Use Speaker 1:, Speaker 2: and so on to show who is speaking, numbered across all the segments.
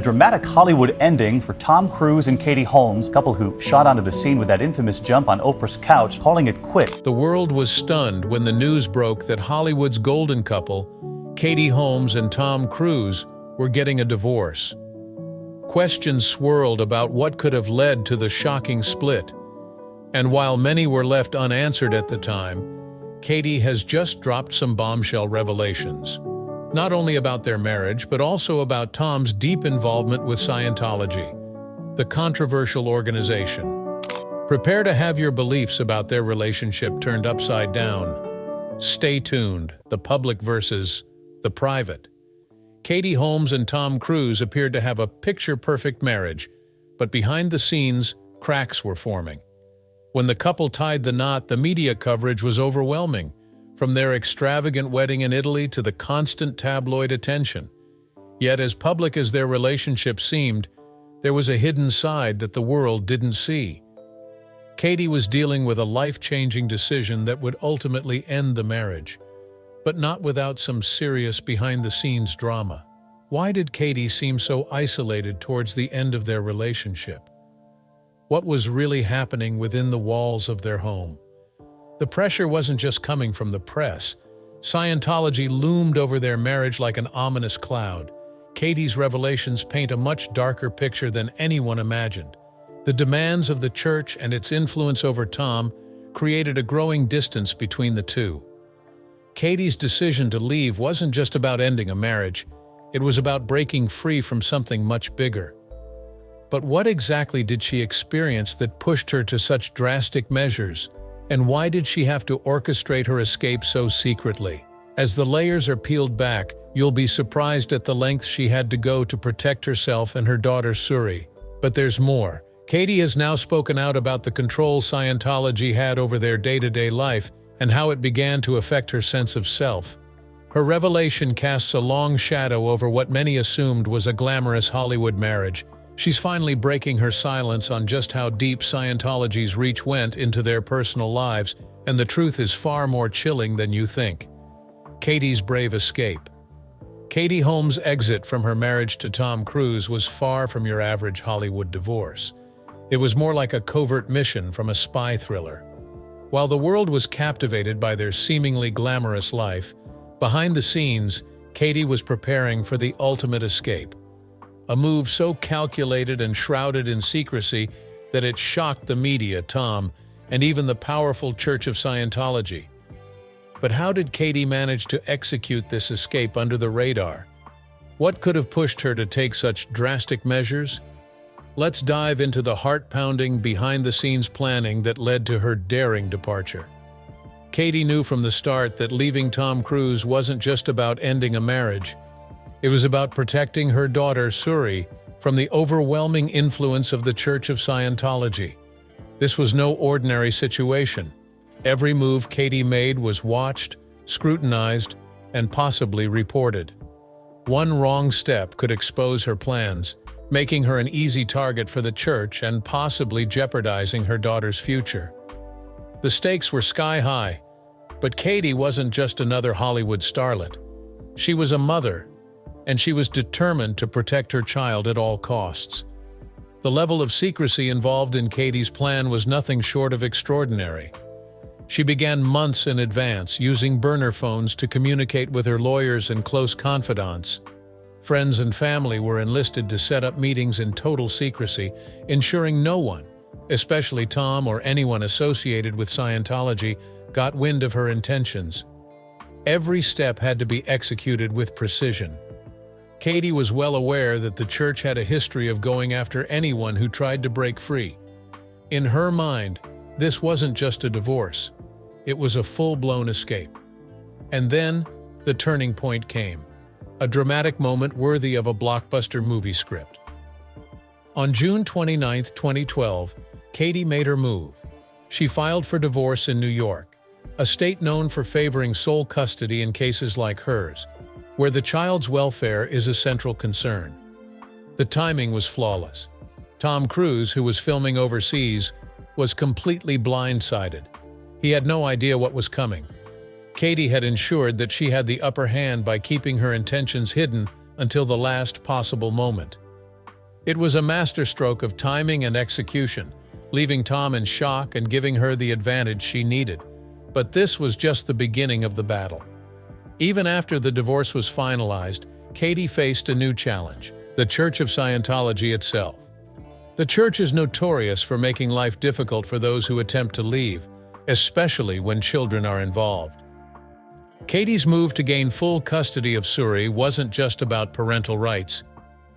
Speaker 1: dramatic Hollywood ending for Tom Cruise and Katie Holmes, a couple who shot onto the scene with that infamous jump on Oprah's couch, calling it quits.
Speaker 2: The world was stunned when the news broke that Hollywood's golden couple, Katie Holmes and Tom Cruise, were getting a divorce. Questions swirled about what could have led to the shocking split. And while many were left unanswered at the time, Katie has just dropped some bombshell revelations. Not only about their marriage, but also about Tom's deep involvement with Scientology, the controversial organization. Prepare to have your beliefs about their relationship turned upside down. Stay tuned, the public versus the private. Katie Holmes and Tom Cruise appeared to have a picture-perfect marriage, but behind the scenes, cracks were forming. When the couple tied the knot, the media coverage was overwhelming, from their extravagant wedding in Italy to the constant tabloid attention. Yet, as public as their relationship seemed, there was a hidden side that the world didn't see. Katie was dealing with a life-changing decision that would ultimately end the marriage, but not without some serious behind-the-scenes drama. Why did Katie seem so isolated towards the end of their relationship? What was really happening within the walls of their home? The pressure wasn't just coming from the press. Scientology loomed over their marriage like an ominous cloud. Katie's revelations paint a much darker picture than anyone imagined. The demands of the church and its influence over Tom created a growing distance between the two. Katie's decision to leave wasn't just about ending a marriage. It was about breaking free from something much bigger. But what exactly did she experience that pushed her to such drastic measures? And why did she have to orchestrate her escape so secretly? As the layers are peeled back, you'll be surprised at the lengths she had to go to protect herself and her daughter Suri. But there's more. Katie has now spoken out about the control Scientology had over their day-to-day life and how it began to affect her sense of self. Her revelation casts a long shadow over what many assumed was a glamorous Hollywood marriage. She's finally breaking her silence on just how deep Scientology's reach went into their personal lives, and the truth is far more chilling than you think. Katie's brave escape. Katie Holmes' exit from her marriage to Tom Cruise was far from your average Hollywood divorce. It was more like a covert mission from a spy thriller. While the world was captivated by their seemingly glamorous life, behind the scenes, Katie was preparing for the ultimate escape. A move so calculated and shrouded in secrecy that it shocked the media, Tom, and even the powerful Church of Scientology. But how did Katie manage to execute this escape under the radar? What could have pushed her to take such drastic measures? Let's dive into the heart-pounding, behind-the-scenes planning that led to her daring departure. Katie knew from the start that leaving Tom Cruise wasn't just about ending a marriage. It was about protecting her daughter, Suri, from the overwhelming influence of the Church of Scientology. This was no ordinary situation. Every move Katie made was watched, scrutinized, and possibly reported. One wrong step could expose her plans, making her an easy target for the Church and possibly jeopardizing her daughter's future. The stakes were sky-high, but Katie wasn't just another Hollywood starlet. She was a mother, and she was determined to protect her child at all costs. The level of secrecy involved in Katie's plan was nothing short of extraordinary. She began months in advance, using burner phones to communicate with her lawyers and close confidants. Friends and family were enlisted to set up meetings in total secrecy, ensuring no one, especially Tom or anyone associated with Scientology, got wind of her intentions. Every step had to be executed with precision. Katie was well aware that the church had a history of going after anyone who tried to break free. In her mind, this wasn't just a divorce. It was a full-blown escape. And then, the turning point came. A dramatic moment worthy of a blockbuster movie script. On June 29, 2012, Katie made her move. She filed for divorce in New York, a state known for favoring sole custody in cases like hers, where the child's welfare is a central concern. The timing was flawless. Tom Cruise, who was filming overseas, was completely blindsided. He had no idea what was coming. Katie had ensured that she had the upper hand by keeping her intentions hidden until the last possible moment. It was a masterstroke of timing and execution, leaving Tom in shock and giving her the advantage she needed. But this was just the beginning of the battle. Even after the divorce was finalized, Katie faced a new challenge: the Church of Scientology itself. The church is notorious for making life difficult for those who attempt to leave, especially when children are involved. Katie's move to gain full custody of Suri wasn't just about parental rights.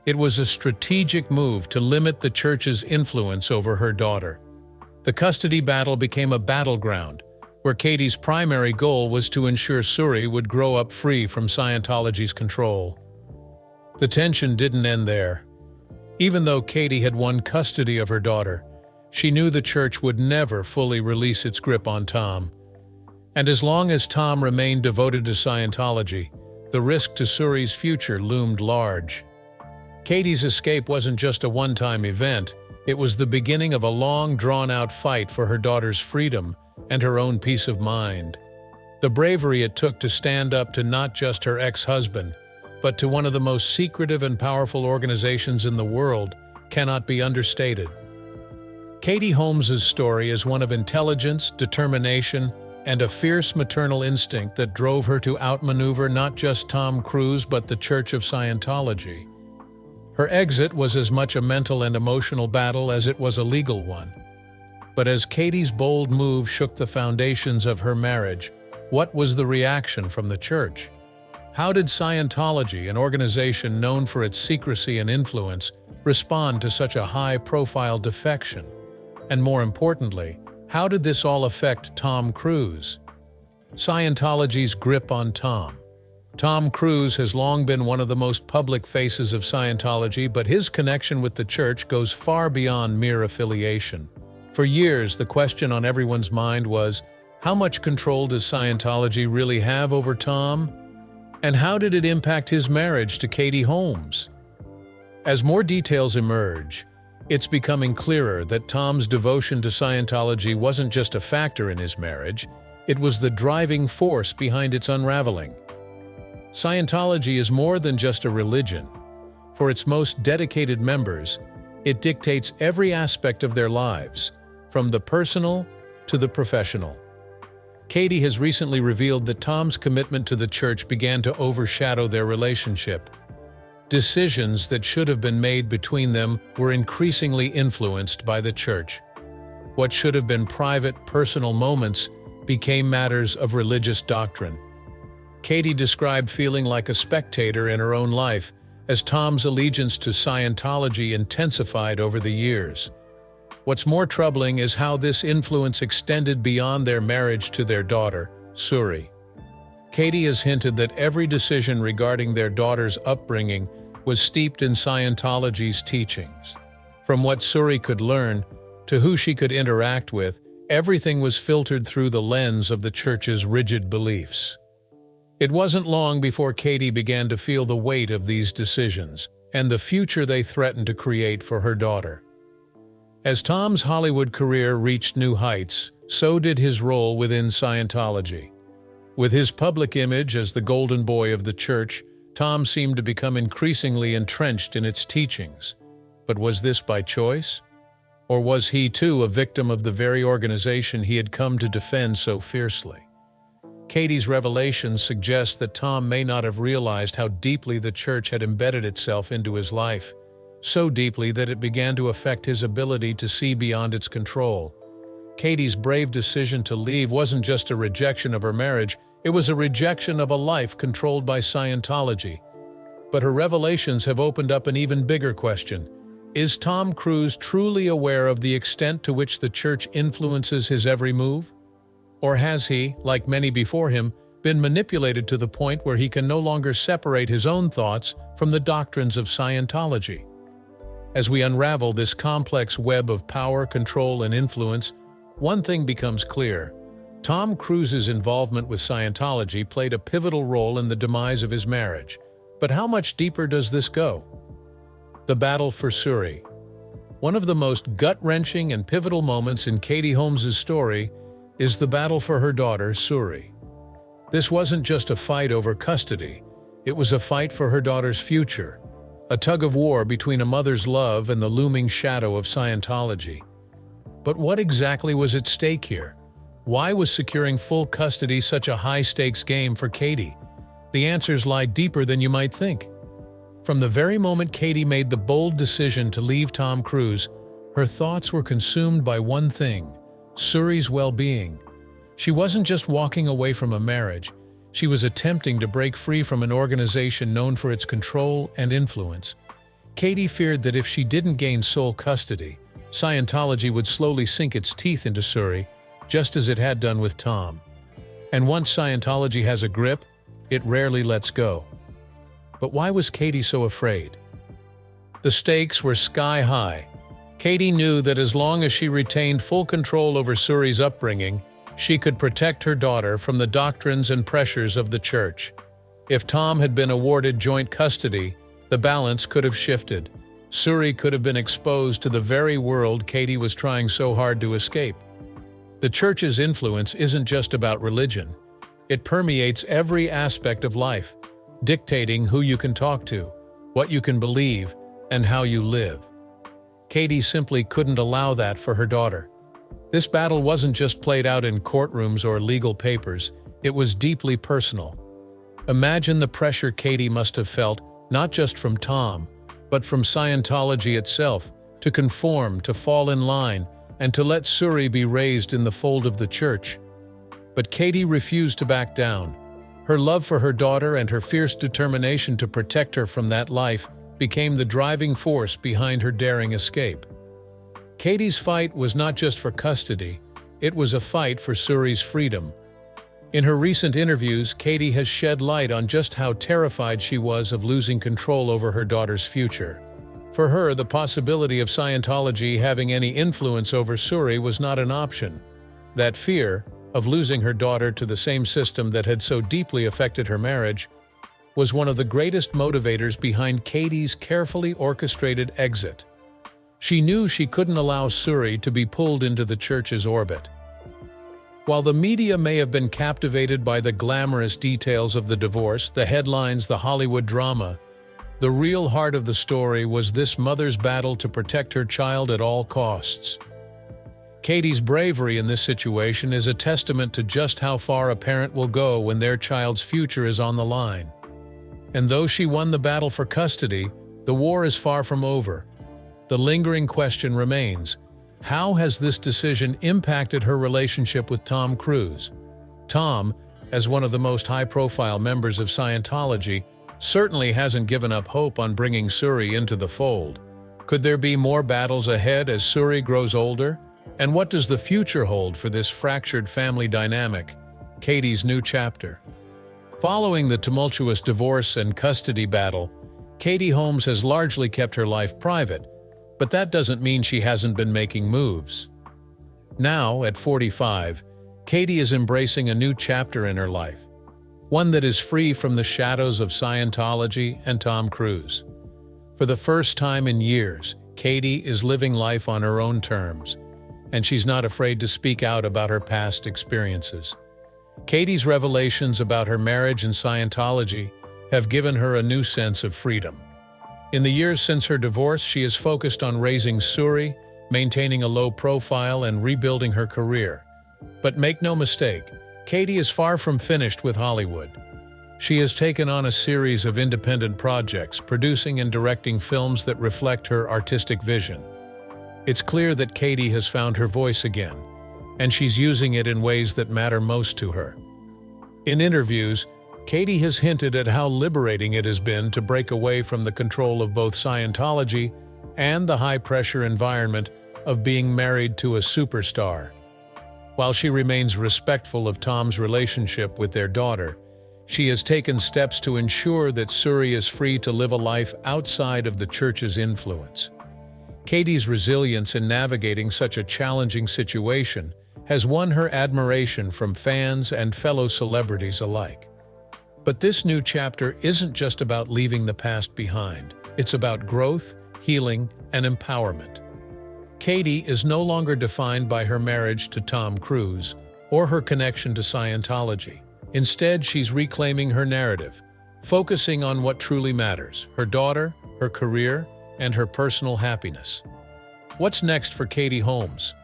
Speaker 2: It was a strategic move to limit the church's influence over her daughter. The custody battle became a battleground, where Katie's primary goal was to ensure Suri would grow up free from Scientology's control. The tension didn't end there. Even though Katie had won custody of her daughter, she knew the church would never fully release its grip on Tom. And as long as Tom remained devoted to Scientology, the risk to Suri's future loomed large. Katie's escape wasn't just a one-time event, it was the beginning of a long, drawn-out fight for her daughter's freedom and her own peace of mind. The bravery it took to stand up to not just her ex-husband, but to one of the most secretive and powerful organizations in the world cannot be understated. Katie Holmes's story is one of intelligence, determination, and a fierce maternal instinct that drove her to outmaneuver not just Tom Cruise but the Church of Scientology. Her exit was as much a mental and emotional battle as it was a legal one. But as Katie's bold move shook the foundations of her marriage, what was the reaction from the church? How did Scientology, an organization known for its secrecy and influence, respond to such a high-profile defection? And more importantly, how did this all affect Tom Cruise? Scientology's grip on Tom. Tom Cruise has long been one of the most public faces of Scientology, but his connection with the church goes far beyond mere affiliation. For years, the question on everyone's mind was, how much control does Scientology really have over Tom? And how did it impact his marriage to Katie Holmes? As more details emerge, it's becoming clearer that Tom's devotion to Scientology wasn't just a factor in his marriage, it was the driving force behind its unraveling. Scientology is more than just a religion. For its most dedicated members, it dictates every aspect of their lives, from the personal to the professional. Katie has recently revealed that Tom's commitment to the church began to overshadow their relationship. Decisions that should have been made between them were increasingly influenced by the church. What should have been private, personal moments became matters of religious doctrine. Katie described feeling like a spectator in her own life as Tom's allegiance to Scientology intensified over the years. What's more troubling is how this influence extended beyond their marriage to their daughter, Suri. Katie has hinted that every decision regarding their daughter's upbringing was steeped in Scientology's teachings. From what Suri could learn to who she could interact with, everything was filtered through the lens of the church's rigid beliefs. It wasn't long before Katie began to feel the weight of these decisions and the future they threatened to create for her daughter. As Tom's Hollywood career reached new heights, so did his role within Scientology. With his public image as the golden boy of the church, Tom seemed to become increasingly entrenched in its teachings. But was this by choice? Or was he, too, a victim of the very organization he had come to defend so fiercely? Katie's revelations suggest that Tom may not have realized how deeply the church had embedded itself into his life, so deeply that it began to affect his ability to see beyond its control. Katie's brave decision to leave wasn't just a rejection of her marriage, it was a rejection of a life controlled by Scientology. But her revelations have opened up an even bigger question. Is Tom Cruise truly aware of the extent to which the church influences his every move? Or has he, like many before him, been manipulated to the point where he can no longer separate his own thoughts from the doctrines of Scientology? As we unravel this complex web of power, control, and influence, one thing becomes clear. Tom Cruise's involvement with Scientology played a pivotal role in the demise of his marriage. But how much deeper does this go? The battle for Suri. One of the most gut-wrenching and pivotal moments in Katie Holmes's story is the battle for her daughter, Suri. This wasn't just a fight over custody, it was a fight for her daughter's future, a tug-of-war between a mother's love and the looming shadow of Scientology. But what exactly was at stake here? Why was securing full custody such a high-stakes game for Katie? The answers lie deeper than you might think. From the very moment Katie made the bold decision to leave Tom Cruise, her thoughts were consumed by one thing: Suri's well-being. She wasn't just walking away from a marriage, she was attempting to break free from an organization known for its control and influence. Katie feared that if she didn't gain sole custody, Scientology would slowly sink its teeth into Suri, just as it had done with Tom. And once Scientology has a grip, it rarely lets go. But why was Katie so afraid? The stakes were sky high. Katie knew that as long as she retained full control over Suri's upbringing, she could protect her daughter from the doctrines and pressures of the church. If Tom had been awarded joint custody, the balance could have shifted. Suri could have been exposed to the very world Katie was trying so hard to escape. The church's influence isn't just about religion. It permeates every aspect of life, dictating who you can talk to, what you can believe, and how you live. Katie simply couldn't allow that for her daughter. This battle wasn't just played out in courtrooms or legal papers, it was deeply personal. Imagine the pressure Katie must have felt, not just from Tom, but from Scientology itself, to conform, to fall in line, and to let Suri be raised in the fold of the church. But Katie refused to back down. Her love for her daughter and her fierce determination to protect her from that life became the driving force behind her daring escape. Katie's fight was not just for custody, it was a fight for Suri's freedom. In her recent interviews, Katie has shed light on just how terrified she was of losing control over her daughter's future. For her, the possibility of Scientology having any influence over Suri was not an option. That fear, of losing her daughter to the same system that had so deeply affected her marriage, was one of the greatest motivators behind Katie's carefully orchestrated exit. She knew she couldn't allow Suri to be pulled into the church's orbit. While the media may have been captivated by the glamorous details of the divorce, the headlines, the Hollywood drama, the real heart of the story was this mother's battle to protect her child at all costs. Katie's bravery in this situation is a testament to just how far a parent will go when their child's future is on the line. And though she won the battle for custody, the war is far from over. The lingering question remains: how has this decision impacted her relationship with Tom Cruise? Tom, as one of the most high-profile members of Scientology, certainly hasn't given up hope on bringing Suri into the fold. Could there be more battles ahead as Suri grows older? And what does the future hold for this fractured family dynamic, Katie's new chapter? Following the tumultuous divorce and custody battle, Katie Holmes has largely kept her life private, but that doesn't mean she hasn't been making moves. Now, at 45, Katie is embracing a new chapter in her life, one that is free from the shadows of Scientology and Tom Cruise. For the first time in years, Katie is living life on her own terms, and she's not afraid to speak out about her past experiences. Katie's revelations about her marriage and Scientology have given her a new sense of freedom. In the years since her divorce, she is focused on raising Suri, maintaining a low profile, and rebuilding her career. But make no mistake, Katie is far from finished with Hollywood. She has taken on a series of independent projects, producing and directing films that reflect her artistic vision. It's clear that Katie has found her voice again, and she's using it in ways that matter most to her. In interviews, Katie has hinted at how liberating it has been to break away from the control of both Scientology and the high-pressure environment of being married to a superstar. While she remains respectful of Tom's relationship with their daughter, she has taken steps to ensure that Suri is free to live a life outside of the church's influence. Katie's resilience in navigating such a challenging situation has won her admiration from fans and fellow celebrities alike. But this new chapter isn't just about leaving the past behind. It's about growth, healing, and empowerment. Katie is no longer defined by her marriage to Tom Cruise or her connection to Scientology. Instead, she's reclaiming her narrative, focusing on what truly matters: her daughter, her career, and her personal happiness. What's next for Katie Holmes?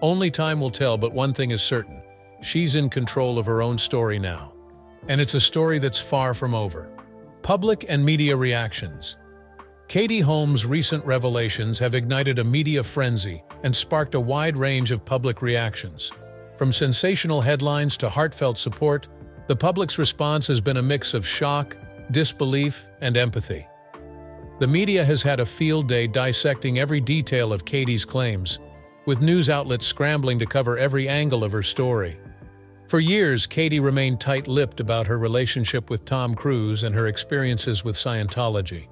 Speaker 2: Only time will tell, but one thing is certain. She's in control of her own story now. And it's a story that's far from over. Public and media reactions. Katie Holmes' recent revelations have ignited a media frenzy and sparked a wide range of public reactions. From sensational headlines to heartfelt support, the public's response has been a mix of shock, disbelief, and empathy. The media has had a field day dissecting every detail of Katie's claims, with news outlets scrambling to cover every angle of her story. For years, Katie remained tight-lipped about her relationship with Tom Cruise and her experiences with Scientology.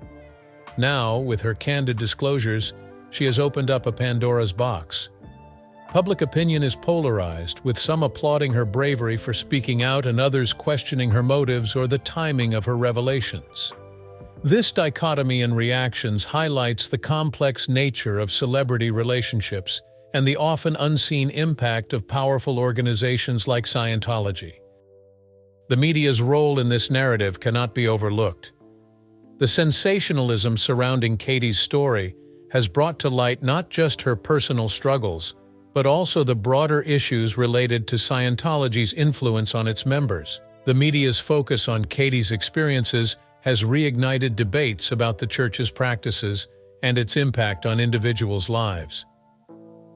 Speaker 2: Now, with her candid disclosures, she has opened up a Pandora's box. Public opinion is polarized, with some applauding her bravery for speaking out and others questioning her motives or the timing of her revelations. This dichotomy in reactions highlights the complex nature of celebrity relationships and the often unseen impact of powerful organizations like Scientology. The media's role in this narrative cannot be overlooked. The sensationalism surrounding Katie's story has brought to light not just her personal struggles, but also the broader issues related to Scientology's influence on its members. The media's focus on Katie's experiences has reignited debates about the church's practices and its impact on individuals' lives.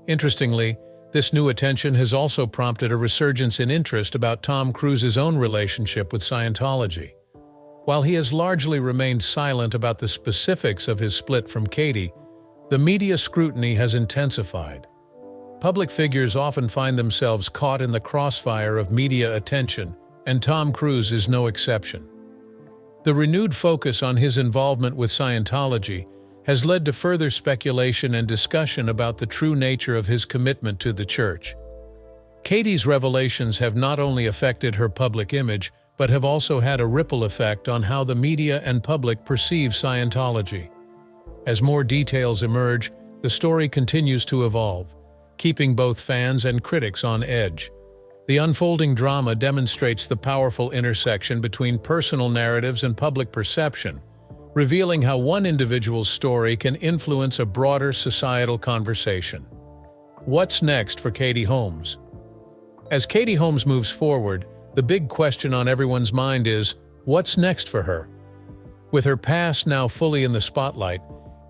Speaker 2: Interestingly, this new attention has also prompted a resurgence in interest about Tom Cruise's own relationship with Scientology. While he has largely remained silent about the specifics of his split from Katie, the media scrutiny has intensified. Public figures often find themselves caught in the crossfire of media attention, and Tom Cruise is no exception. The renewed focus on his involvement with Scientology has led to further speculation and discussion about the true nature of his commitment to the church. Katie's revelations have not only affected her public image, but have also had a ripple effect on how the media and public perceive Scientology. As more details emerge, the story continues to evolve, keeping both fans and critics on edge. The unfolding drama demonstrates the powerful intersection between personal narratives and public perception, revealing how one individual's story can influence a broader societal conversation. What's next for Katie Holmes? As Katie Holmes moves forward, the big question on everyone's mind is, what's next for her? With her past now fully in the spotlight,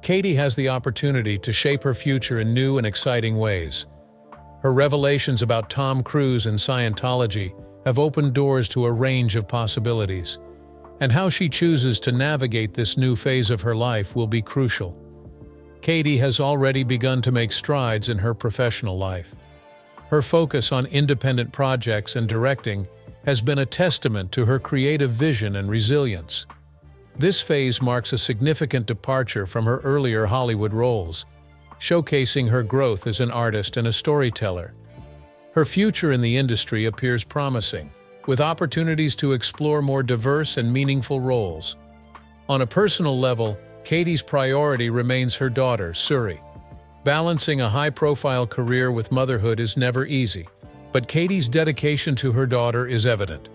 Speaker 2: Katie has the opportunity to shape her future in new and exciting ways. Her revelations about Tom Cruise and Scientology have opened doors to a range of possibilities, and how she chooses to navigate this new phase of her life will be crucial. Katie has already begun to make strides in her professional life. Her focus on independent projects and directing has been a testament to her creative vision and resilience. This phase marks a significant departure from her earlier Hollywood roles, showcasing her growth as an artist and a storyteller. Her future in the industry appears promising, with opportunities to explore more diverse and meaningful roles. On a personal level, Katie's priority remains her daughter, Suri. Balancing a high-profile career with motherhood is never easy, but Katie's dedication to her daughter is evident.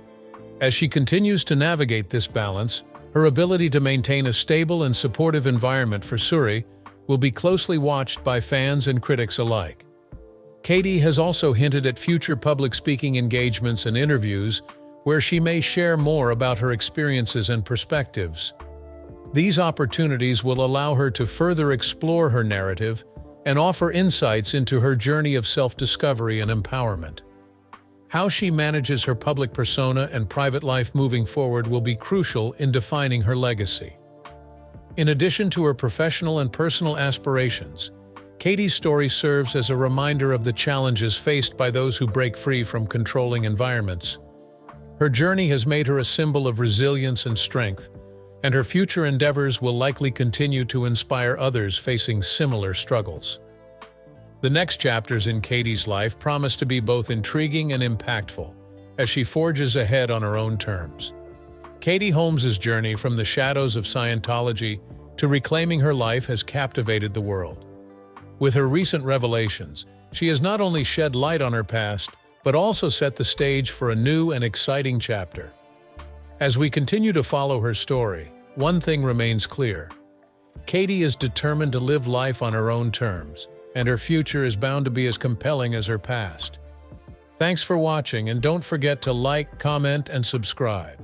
Speaker 2: As she continues to navigate this balance, her ability to maintain a stable and supportive environment for Suri will be closely watched by fans and critics alike. Katie has also hinted at future public speaking engagements and interviews where she may share more about her experiences and perspectives. These opportunities will allow her to further explore her narrative and offer insights into her journey of self-discovery and empowerment. How she manages her public persona and private life moving forward will be crucial in defining her legacy. In addition to her professional and personal aspirations, Katie's story serves as a reminder of the challenges faced by those who break free from controlling environments. Her journey has made her a symbol of resilience and strength, and her future endeavors will likely continue to inspire others facing similar struggles. The next chapters in Katie's life promise to be both intriguing and impactful, as she forges ahead on her own terms. Katie Holmes' journey from the shadows of Scientology to reclaiming her life has captivated the world. With her recent revelations, she has not only shed light on her past, but also set the stage for a new and exciting chapter. As we continue to follow her story, one thing remains clear. Katie is determined to live life on her own terms, and her future is bound to be as compelling as her past. Thanks for watching, and don't forget to like, comment, and subscribe.